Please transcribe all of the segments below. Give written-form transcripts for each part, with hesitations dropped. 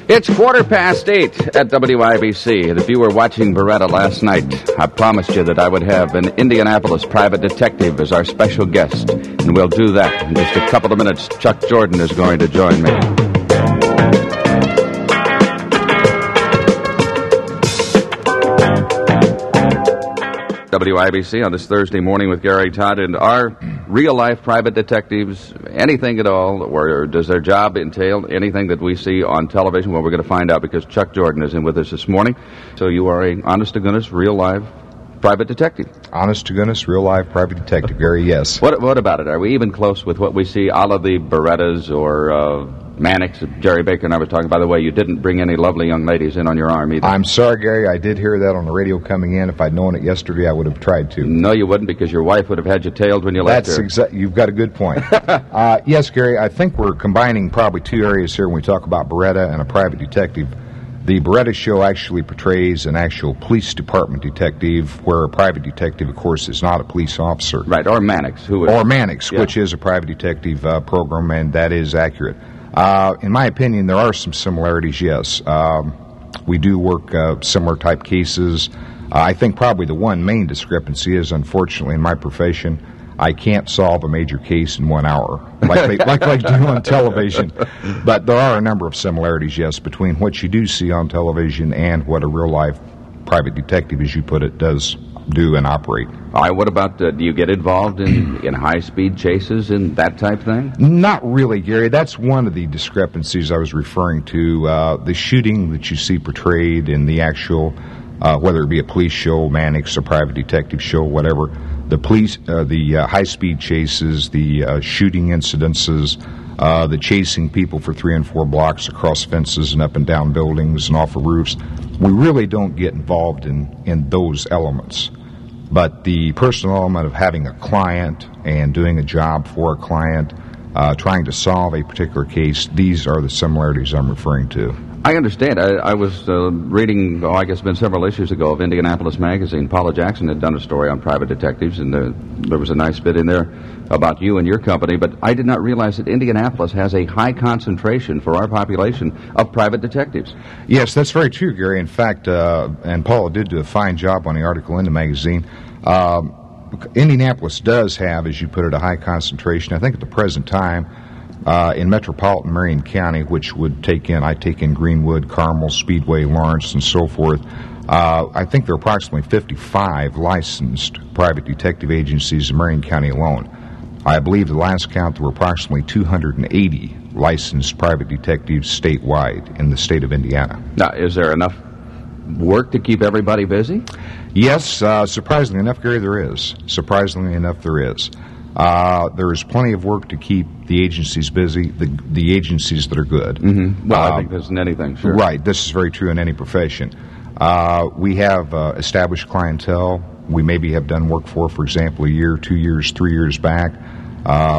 It's 8:15 at WIBC. If you were watching Beretta last night, I promised you that I would have an Indianapolis private detective as our special guest, and we'll do that in just a couple of minutes. Chuck Jordan is going to join me. WIBC on this Thursday morning with Gary Todd, and our real-life private detectives, anything at all, or does their job entail anything that we see on television? Well, we're going to find out because Chuck Jordan is in with us this morning. So you are a honest-to-goodness, real-life private detective. Honest-to-goodness, real-life private detective, Gary, yes. What about it? Are we even close with what we see, a la the Berettas or Mannix? Jerry Baker and I were talking, by the way, you didn't bring any lovely young ladies in on your arm either. I'm sorry, Gary, I did hear that on the radio coming in. If I'd known it yesterday, I would have tried to. No, you wouldn't, because your wife would have had you tailed when you left her. You've got a good point. Yes, Gary, I think we're combining probably two areas here when we talk about Beretta and a private detective. The Beretta show actually portrays an actual police department detective, where a private detective, of course, is not a police officer. Right, or Mannix. Yeah. Which is a private detective program, and that is accurate. In my opinion, there are some similarities, yes. We do work similar type cases. I think probably the one main discrepancy is, unfortunately, in my profession, I can't solve a major case in 1 hour, like they do on television. But there are a number of similarities, yes, between what you do see on television and what a real-life private detective, as you put it, does do and operate. All right, what about, do you get involved in high-speed chases and that type thing? Not really, Gary. That's one of the discrepancies I was referring to. The shooting that you see portrayed in the actual, whether it be a police show, Mannix, a private detective show, whatever, the high-speed chases, the shooting incidences, the chasing people for 3 and 4 blocks across fences and up and down buildings and off of roofs, we really don't get involved in those elements. But the personal element of having a client and doing a job for a client, trying to solve a particular case, these are the similarities I'm referring to. I understand. I was reading, I guess it's been several issues ago, of Indianapolis magazine. Paula Jackson had done a story on private detectives, and there was a nice bit in there about you and your company, but I did not realize that Indianapolis has a high concentration for our population of private detectives. Yes, that's very true, Gary. In fact, and Paula did do a fine job on the article in the magazine. Indianapolis does have, as you put it, a high concentration. I think at the present time, in metropolitan Marion County, which would take in Greenwood, Carmel, Speedway, Lawrence, and so forth, I think there are approximately 55 licensed private detective agencies in Marion County alone. I believe the last count, there were approximately 280 licensed private detectives statewide in the state of Indiana. Now, is there enough work to keep everybody busy? Yes, surprisingly enough, Gary, there is. Surprisingly enough, there is. There is plenty of work to keep the agencies busy, the agencies that are good. Mm-hmm. Well, I think this is in anything, sure. Right, this is very true in any profession. We have established clientele we maybe have done work for example, a year, 2 years, 3 years back,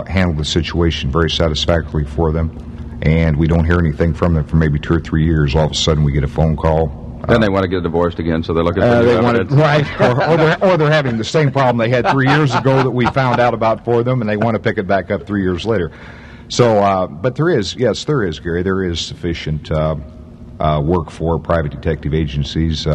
handled the situation very satisfactorily for them, and we don't hear anything from them for maybe 2 or 3 years. All of a sudden we get a phone call. Then they want to get divorced again, so they're looking for new evidence. Right, or they're having the same problem they had 3 years ago that we found out about for them, and they want to pick it back up 3 years later. So, but there is, Gary, there is sufficient work for private detective agencies.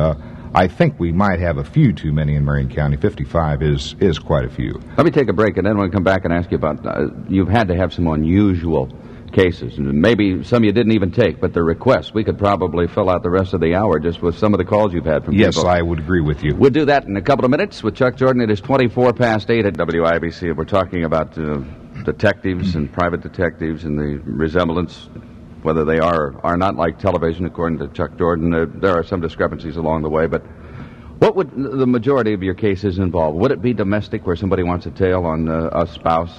I think we might have a few too many in Marion County. 55 is quite a few. Let me take a break, and then we'll come back and ask you about, you've had to have some unusual cases, and maybe some you didn't even take, but the requests, we could probably fill out the rest of the hour just with some of the calls you've had from people. Yes, I would agree with you. We'll do that in a couple of minutes with Chuck Jordan. It is 8:24 at WIBC, and we're talking about detectives and private detectives and the resemblance, whether they are or are not like television, according to Chuck Jordan. There are some discrepancies along the way, but what would the majority of your cases involve? Would it be domestic, where somebody wants a tale on a spouse,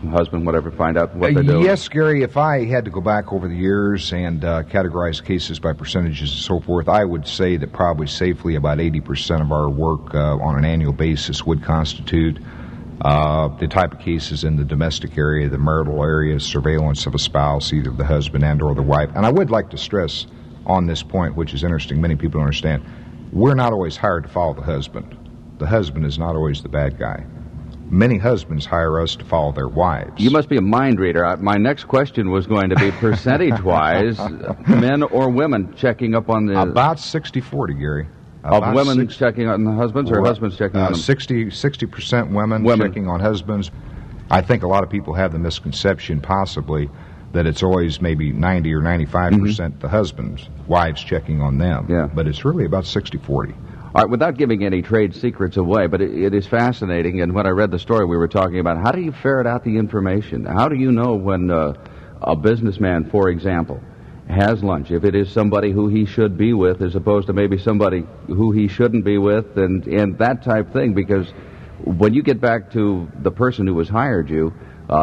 husband, whatever, find out what they're doing? Yes, Gary, if I had to go back over the years and categorize cases by percentages and so forth, I would say that probably safely about 80% of our work on an annual basis would constitute the type of cases in the domestic area, the marital area, surveillance of a spouse, either the husband and or the wife. And I would like to stress on this point, which is interesting, many people don't understand, we're not always hired to follow the husband. The husband is not always the bad guy. Many husbands hire us to follow their wives. You must be a mind reader. My next question was going to be percentage-wise, men or women checking up on the... About 60-40, Gary. Of women checking on the husbands, or husbands checking on them? 60% women checking on husbands. I think a lot of people have the misconception, possibly, that it's always maybe 90 or 95% the husbands, wives checking on them. Yeah. But it's really about 60-40. All right, without giving any trade secrets away, but it is fascinating, and when I read the story we were talking about, how do you ferret out the information? How do you know when a businessman, for example, has lunch, if it is somebody who he should be with as opposed to maybe somebody who he shouldn't be with, and that type thing? Because when you get back to the person who has hired you,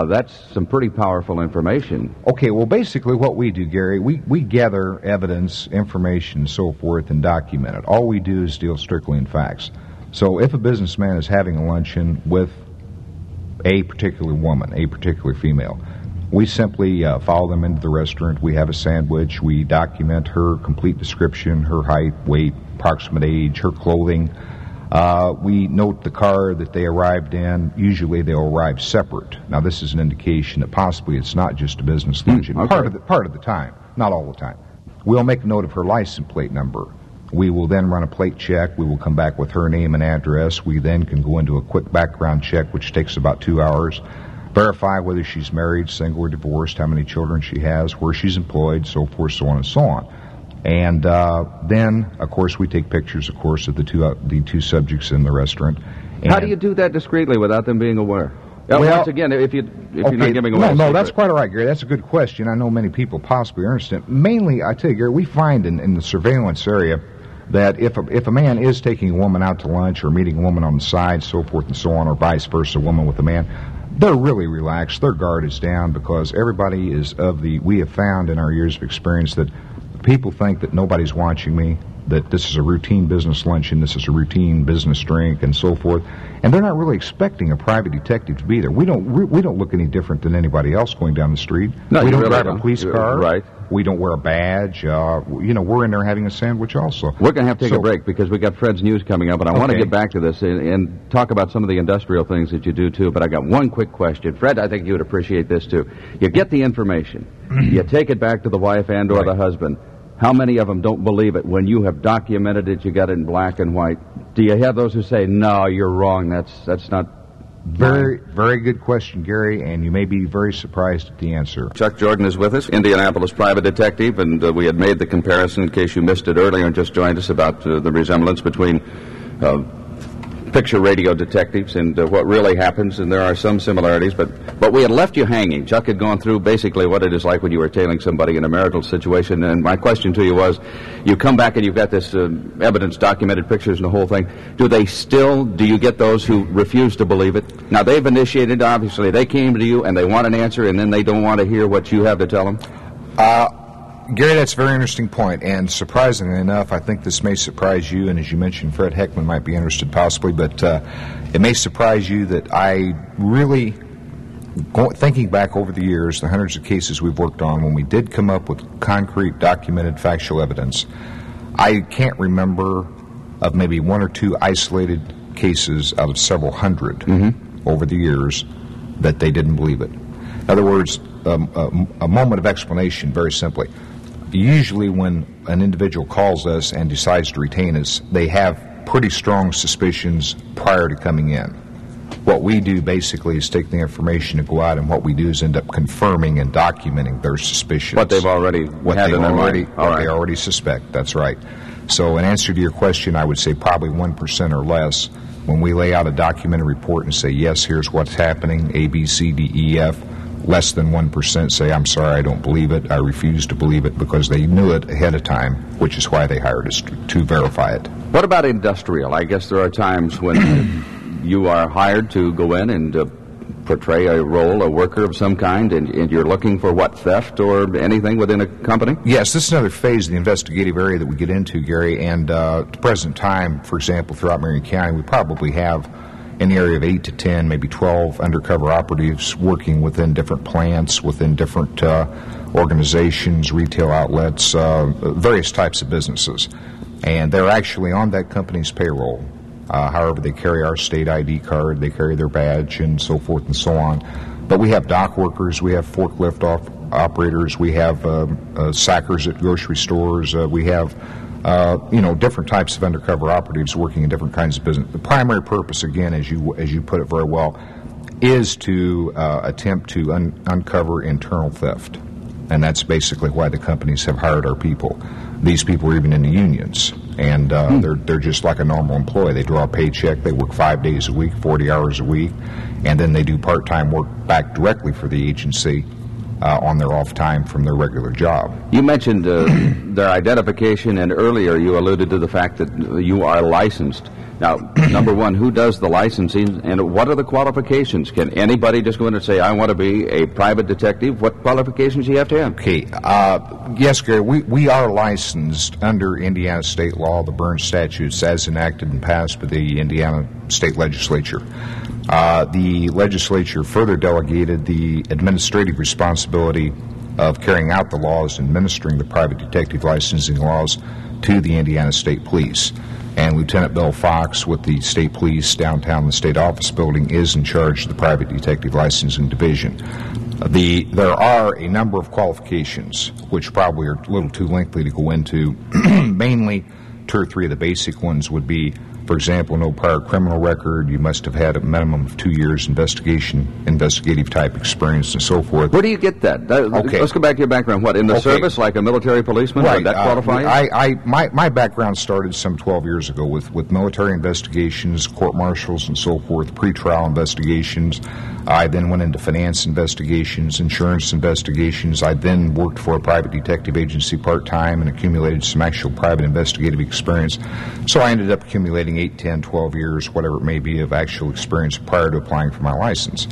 that's some pretty powerful information. Okay, well, basically what we do, Gary, we gather evidence, information, and so forth, and document it. All we do is deal strictly in facts. So if a businessman is having a luncheon with a particular woman, a particular female, we simply follow them into the restaurant. We have a sandwich. We document her complete description, her height, weight, approximate age, her clothing. We note the car that they arrived in. Usually they'll arrive separate. Now, this is an indication that possibly it's not just a business luncheon. Okay. Part of the time, not all the time. We'll make a note of her license plate number. We will then run a plate check. We will come back with her name and address. We then can go into a quick background check, which takes about 2 hours. Verify whether she's married, single, or divorced, how many children she has, where she's employed, so forth, so on and so on. And then, of course, we take pictures, of course, of the two subjects in the restaurant. And how do you do that discreetly without them being aware? Well, once again, if you're not giving away No, that's quite all right, Gary. That's a good question. I know many people possibly are interested. Mainly, I tell you, Gary, we find in the surveillance area that if a man is taking a woman out to lunch or meeting a woman on the side, so forth and so on, or vice versa, a woman with a man, they're really relaxed. Their guard is down because everybody is we have found in our years of experience that people think that nobody's watching me, that this is a routine business luncheon, this is a routine business drink, and so forth. And they're not really expecting a private detective to be there. We don't look any different than anybody else going down the street. No, we don't really drive a police car. Right. We don't wear a badge. We're in there having a sandwich also. We're going to have to take a break because we got Fred's News coming up, and I want to get back to this and talk about some of the industrial things that you do, too. But I got one quick question. Fred, I think you would appreciate this, too. You get the information. You take it back to the wife and or the husband. How many of them don't believe it when you have documented it, you got it in black and white? Do you have those who say, no, you're wrong, that's not... Very, very good question, Gary, and you may be very surprised at the answer. Chuck Jordan is with us, Indianapolis private detective, and we had made the comparison, in case you missed it earlier and just joined us, about the resemblance between picture radio detectives and what really happens, and there are some similarities, but we had left you hanging. Chuck had gone through basically what it is like when you were tailing somebody in a marital situation, and my question to you was, you come back and you've got this evidence, documented pictures and the whole thing. Do you get those who refuse to believe it? Now, they've initiated, obviously, they came to you and they want an answer, and then they don't want to hear what you have to tell them? Gary, that's a very interesting point, and surprisingly enough, I think this may surprise you, and as you mentioned, Fred Heckman might be interested possibly, but it may surprise you that I really, thinking back over the years, the hundreds of cases we've worked on, when we did come up with concrete, documented, factual evidence, I can't remember of maybe one or two isolated cases out of several hundred over the years that they didn't believe it. In other words, a moment of explanation, very simply. Usually when an individual calls us and decides to retain us, they have pretty strong suspicions prior to coming in. What we do basically is take the information and go out, and what we do is end up confirming and documenting their suspicions. What they've already had in their mind. What they already suspect, that's right. So in answer to your question, I would say probably 1% or less. When we lay out a documented report and say, yes, here's what's happening, A, B, C, D, E, F, less than 1% say, I'm sorry, I don't believe it, I refuse to believe it, because they knew it ahead of time, which is why they hired us to verify it. What about industrial? I guess there are times when you are hired to go in and portray a role, a worker of some kind, and you're looking for what, theft or anything within a company? Yes, this is another phase of the investigative area that we get into, Gary, and at the present time, for example, throughout Marion County, we probably have in the area of 8 to 10, maybe 12 undercover operatives working within different plants, within different organizations, retail outlets, various types of businesses. And they're actually on that company's payroll. However, they carry our state ID card, they carry their badge, and so forth and so on. But we have dock workers, we have forklift operators, we have sackers at grocery stores, we have different types of undercover operatives working in different kinds of business. The primary purpose, again, as you put it very well, is to attempt to uncover internal theft. And that's basically why the companies have hired our people. These people are even in the unions, and they're just like a normal employee. They draw a paycheck, they work 5 days a week, 40 hours a week, and then they do part-time work back directly for the agency on their off time from their regular job. You mentioned their identification, and earlier you alluded to the fact that you are licensed. Now, number one, who does the licensing, and what are the qualifications? Can anybody just go in and say, I want to be a private detective? What qualifications do you have to have? Okay. Yes, Gary, we are licensed under Indiana state law, the Burns statutes, as enacted and passed by the Indiana state legislature. The legislature further delegated the administrative responsibility of carrying out the laws and administering the private detective licensing laws to the Indiana State Police. And Lieutenant Bill Fox with the State Police downtown the State Office Building is in charge of the Private Detective Licensing Division. There are a number of qualifications, which probably are a little too lengthy to go into. Mainly, 2 or 3 of the basic ones would be, for example, no prior criminal record. You must have had a minimum of 2 years investigative type experience, and so forth. Where do you get that? Okay. Let's go back to your background. What, in the service, like a military policeman? Right. Would that qualify you? My background started some 12 years ago with military investigations, court-martials, and so forth, pretrial investigations. I then went into finance investigations, insurance investigations. I then worked for a private detective agency part-time and accumulated some actual private investigative experience. So I ended up accumulating 8, 10, 12 years, whatever it may be, of actual experience prior to applying for my license.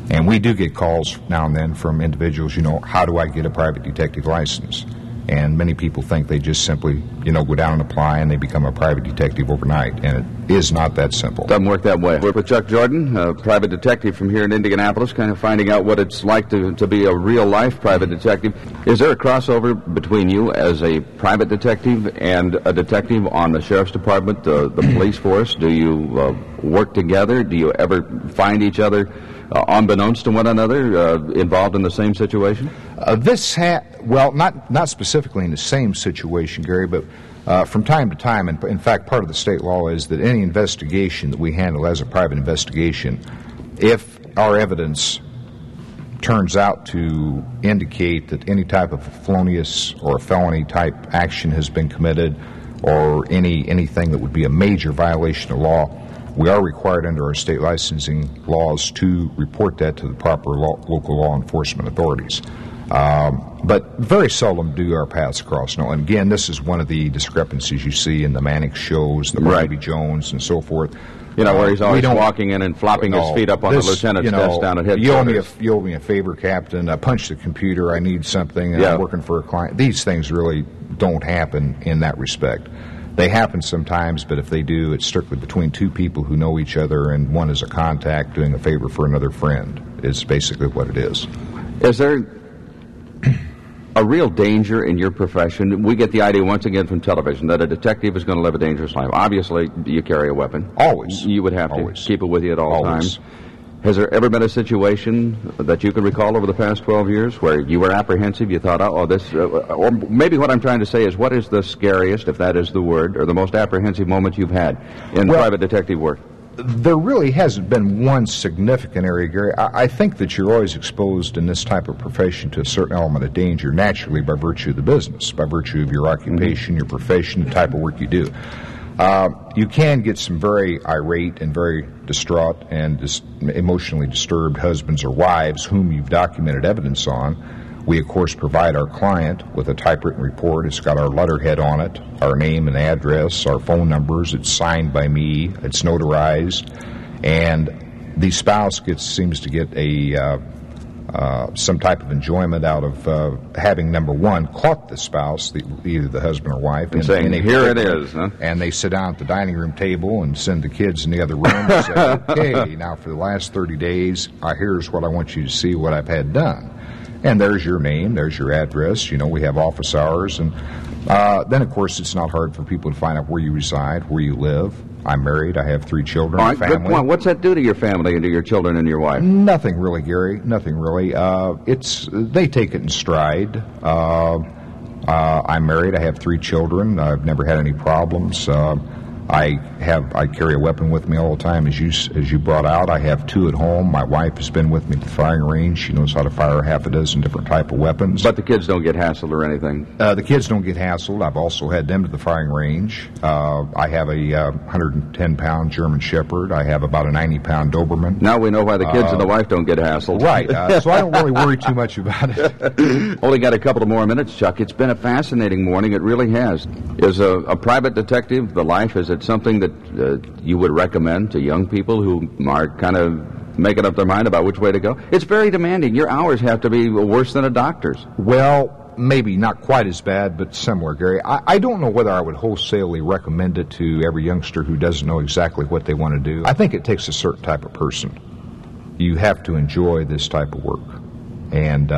And we do get calls now and then from individuals, how do I get a private detective license? And many people think they just simply, go down and apply and they become a private detective overnight. And it is not that simple. Doesn't work that way. We're with Chuck Jordan, a private detective from here in Indianapolis, kind of finding out what it's like to be a real-life private detective. Is there a crossover between you as a private detective and a detective on the Sheriff's Department, the police force? Do you work together? Do you ever find each other, unbeknownst to one another, involved in the same situation? Not specifically in the same situation, Gary, but from time to time, and in fact part of the state law is that any investigation that we handle as a private investigation, if our evidence turns out to indicate that any type of felonious or felony type action has been committed, or anything that would be a major violation of law, we are required under our state licensing laws to report that to the proper local law enforcement authorities. But very seldom do our paths cross. No, and again, this is one of the discrepancies you see in the Mannix shows, the Barnaby Jones, and so forth. Where he's always walking in and flopping his feet up on the lieutenant's desk down at headquarters. You owe me a favor, Captain. Punch the computer. I need something. I'm working for a client. These things really don't happen in that respect. They happen sometimes, but if they do, it's strictly between 2 people who know each other, and one is a contact doing a favor for another friend. It's basically what it is. Is there a real danger in your profession? We get the idea once again from television that a detective is going to live a dangerous life. Obviously, you carry a weapon. Always. You would have to keep it with you at all times. times. Has there ever been a situation that you can recall over the past 12 years where you were apprehensive, you thought, or maybe what I'm trying to say is, what is the scariest, if that is the word, or the most apprehensive moment you've had in private detective work? There really hasn't been one significant area, Gary. I think that you're always exposed in this type of profession to a certain element of danger, naturally, by virtue of the business, by virtue of your occupation, your profession, the type of work you do. You can get some very irate and very distraught and emotionally disturbed husbands or wives whom you've documented evidence on. We, of course, provide our client with a typewritten report. It's got our letterhead on it, our name and address, our phone numbers. It's signed by me. It's notarized. And the spouse seems to get some type of enjoyment out of having, number one, caught the spouse, either the husband or wife. And saying, here it is, huh? And they sit down at the dining room table and send the kids in the other room and say, okay, now for the last 30 days, here's what I want you to see what I've had done. And there's your name, there's your address, we have office hours. And then, of course, it's not hard for people to find out where you reside, where you live, I'm married. I have 3 children. All right, family. good point. What's that do to your family and to your children and your wife? Nothing really, Gary. Nothing really. They take it in stride. I'm married. I have 3 children. I've never had any problems. I carry a weapon with me all the time, as you brought out. I have 2 at home. My wife has been with me at the firing range. She knows how to fire half a dozen different type of weapons. But the kids don't get hassled or anything? The kids don't get hassled. I've also had them to the firing range. I have a 110-pound German Shepherd. I have about a 90-pound Doberman. Now we know why the kids and the wife don't get hassled. Right. So I don't really worry too much about it. Only got a couple of more minutes, Chuck. It's been a fascinating morning. It really has. Is a private detective, the life, is it something that you would recommend to young people who are kind of making up their mind about which way to go? It's very demanding. Your hours have to be worse than a doctor's. Well, maybe not quite as bad, but similar, Gary. I don't know whether I would wholesalely recommend it to every youngster who doesn't know exactly what they want to do. I think it takes a certain type of person. You have to enjoy this type of work. And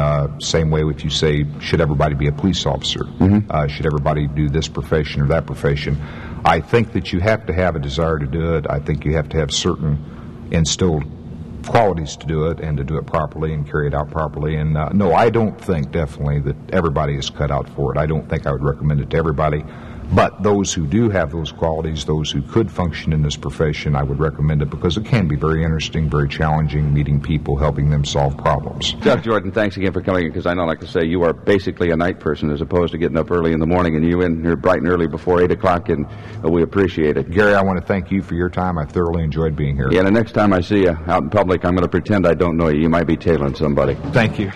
same way if you say, should everybody be a police officer? Mm-hmm. Should everybody do this profession or that profession? I think that you have to have a desire to do it. I think you have to have certain instilled qualities to do it and to do it properly and carry it out properly. And no, I don't think definitely that everybody is cut out for it. I don't think I would recommend it to everybody. But those who do have those qualities, those who could function in this profession, I would recommend it because it can be very interesting, very challenging, meeting people, helping them solve problems. Chuck Jordan, thanks again for coming in, because I know, like I say, you are basically a night person as opposed to getting up early in the morning, and you're in here bright and early before 8 o'clock, and we appreciate it. Gary, I want to thank you for your time. I thoroughly enjoyed being here. Yeah, the next time I see you out in public, I'm going to pretend I don't know you. You might be tailing somebody. Thank you.